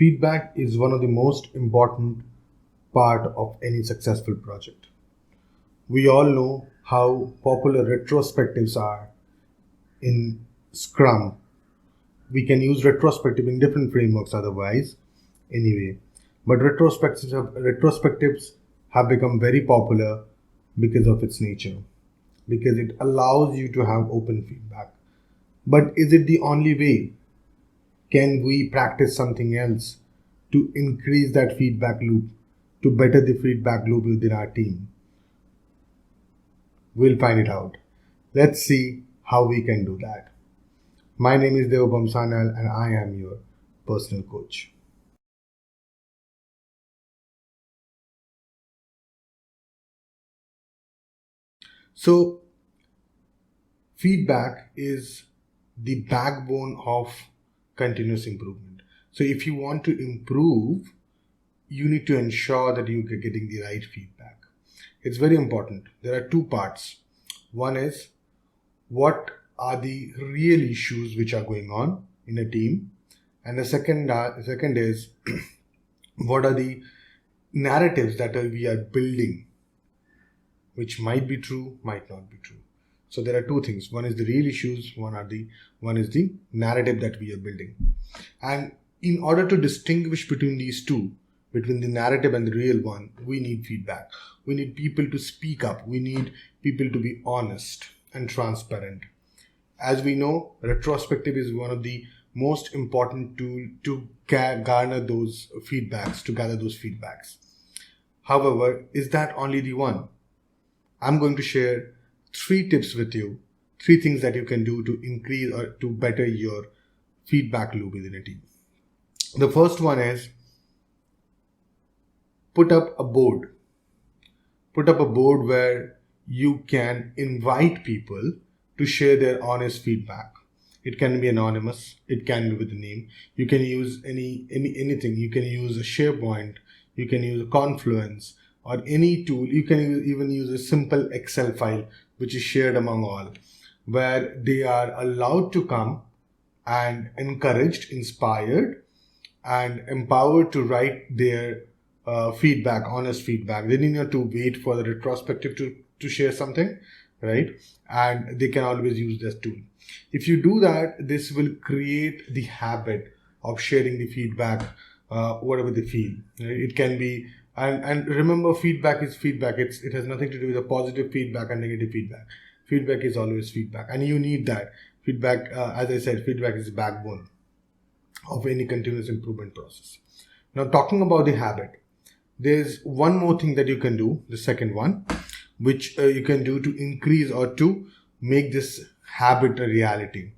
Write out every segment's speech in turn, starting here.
Feedback is one of the most important part of any successful project. We all know how popular retrospectives are in Scrum. We can use retrospective in different frameworks otherwise, anyway. But retrospectives have become very popular because of its nature, because it allows you to have open feedback. But is it the only way? Can we practice something else to increase that feedback loop, to better the feedback loop within our team? We'll find it out. Let's see how we can do that. My name is Debopom Sanyal and I am your personal coach. So, feedback is the backbone of continuous improvement. So, if you want to improve, you need to ensure that you're getting the right feedback. It's very important. There are two parts. One is what are the real issues which are going on in a team, and the second is what are the narratives that we are building, which might be true, might not be true. So there are two things. One is the real issues. One is the narrative that we are building. And in order to distinguish between these two, between the narrative and the real one, we need feedback. We need people to speak up. We need people to be honest and transparent. As we know, retrospective is one of the most important tool to gather those feedbacks. However, is that only the one? I'm going to share 3 tips with you, 3 things that you can do to increase or to better your feedback loop within a team. The first one is put up a board where you can invite people to share their honest feedback. It can be anonymous, it can be with a name. You can use anything. You can use a SharePoint, you can use a Confluence or any tool. You can even use a simple Excel file which is shared among all, where they are allowed to come and encouraged, inspired and empowered to write their feedback, honest feedback. They need not to wait for the retrospective to share something, right? And they can always use this tool. If you do that, this will create the habit of sharing the feedback, whatever they feel. Right? It can be, and remember, feedback is feedback. It has nothing to do with a positive feedback and negative feedback. Feedback is always feedback, and you need that feedback. As I said, feedback is the backbone of any continuous improvement process. Now, talking about the habit, there's one more thing that you can do, the second one, which you can do to increase or to make this habit a reality.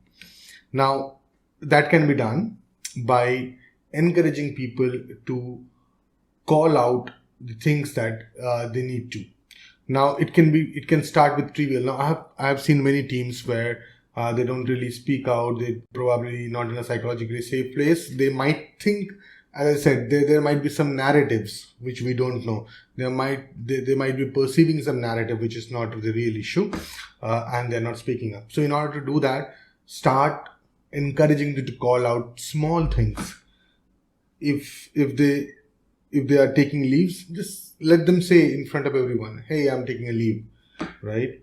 Now, that can be done by encouraging people to call out the things that they need to. Now, it can start with trivial. Now, I have seen many teams where they don't really speak out. They're probably not in a psychologically safe place. They might think, as I said, there might be some narratives which we don't know. They might be perceiving some narrative which is not the real issue, and they're not speaking up. So in order to do that, start encouraging them to call out small things. If they are taking leaves, just let them say in front of everyone, "Hey, I'm taking a leave," right?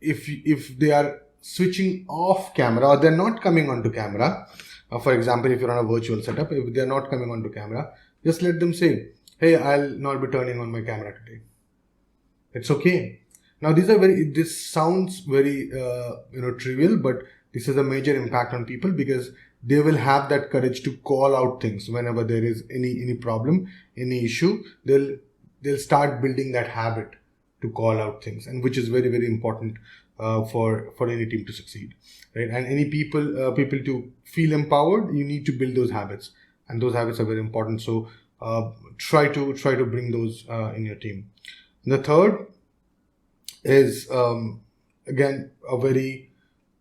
If they are switching off camera or they're not coming onto camera, for example, if you're on a virtual setup, if they're not coming onto camera, just let them say, "Hey, I'll not be turning on my camera today." It's okay. Now, this sounds very trivial, but this has a major impact on people because they will have that courage to call out things whenever there is any problem, any issue. They'll start building that habit to call out things, and which is very, very important for any team to succeed, right? And any people to feel empowered, you need to build those habits, and those habits are very important. So try to bring those in your team. And the third is again a very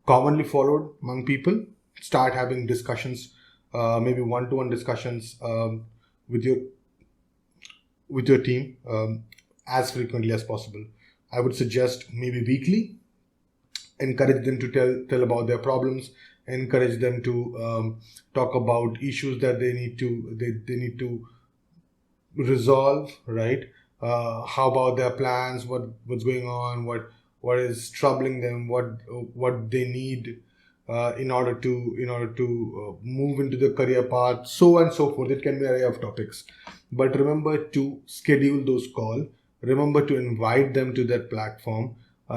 commonly followed among people. Start having discussions, maybe one-to-one discussions with your team as frequently as possible. I would suggest maybe weekly. Encourage them to tell about their problems, encourage them to talk about issues that they need to resolve, right? How about their plans, what's going on, what is troubling them, what they need in order to move into the career path, so on and so forth. It can be an array of topics, but remember to schedule those calls. Remember to invite them to that platform,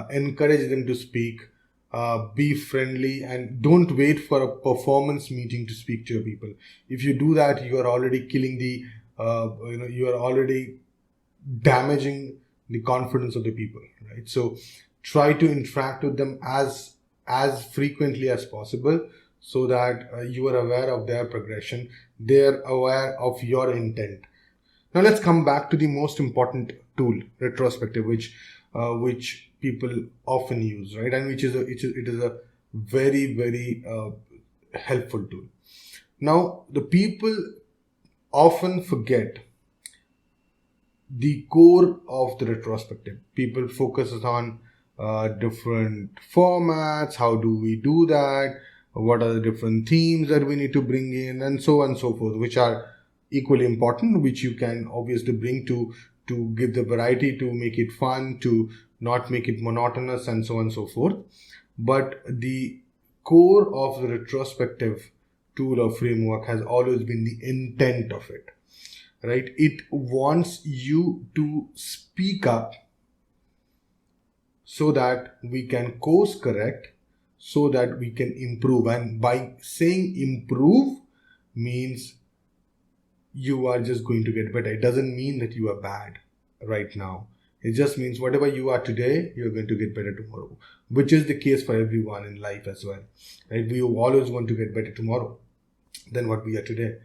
encourage them to speak, be friendly, and don't wait for a performance meeting to speak to your people. If you do that, you are already killing the you are already damaging the confidence of the people, right? So try to interact with them as frequently as possible, so that you are aware of their progression, they're aware of your intent. Now let's come back to the most important tool, retrospective, which people often use, right? And it is a very helpful tool. Now the people often forget the core of the retrospective. People focuses on different formats. How do we do that? What are the different themes that we need to bring in, and so on and so forth, which are equally important, which you can obviously bring to give the variety, to make it fun, to not make it monotonous, and so on and so forth. But the core of the retrospective tool or framework has always been the intent of it, right? It wants you to speak up so that we can course correct, so that we can improve. And by saying improve means you are just going to get better. It doesn't mean that you are bad right now. It just means whatever you are today, you're going to get better tomorrow, which is the case for everyone in life as well, right? We always want to get better tomorrow than what we are today,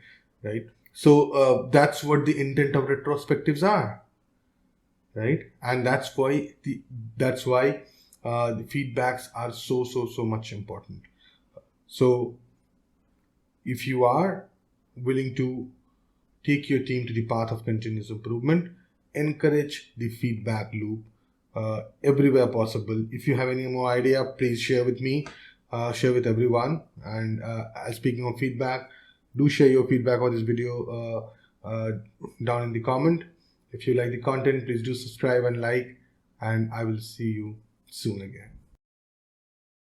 right? So that's what the intent of retrospectives are, right? And that's why the feedbacks are so much important. So if you are willing to take your team to the path of continuous improvement, encourage the feedback loop everywhere possible. If you have any more idea, please share with me, share with everyone. And speaking of feedback, do share your feedback on this video down in the comment. If you like the content, please do subscribe and like, and I will see you soon again.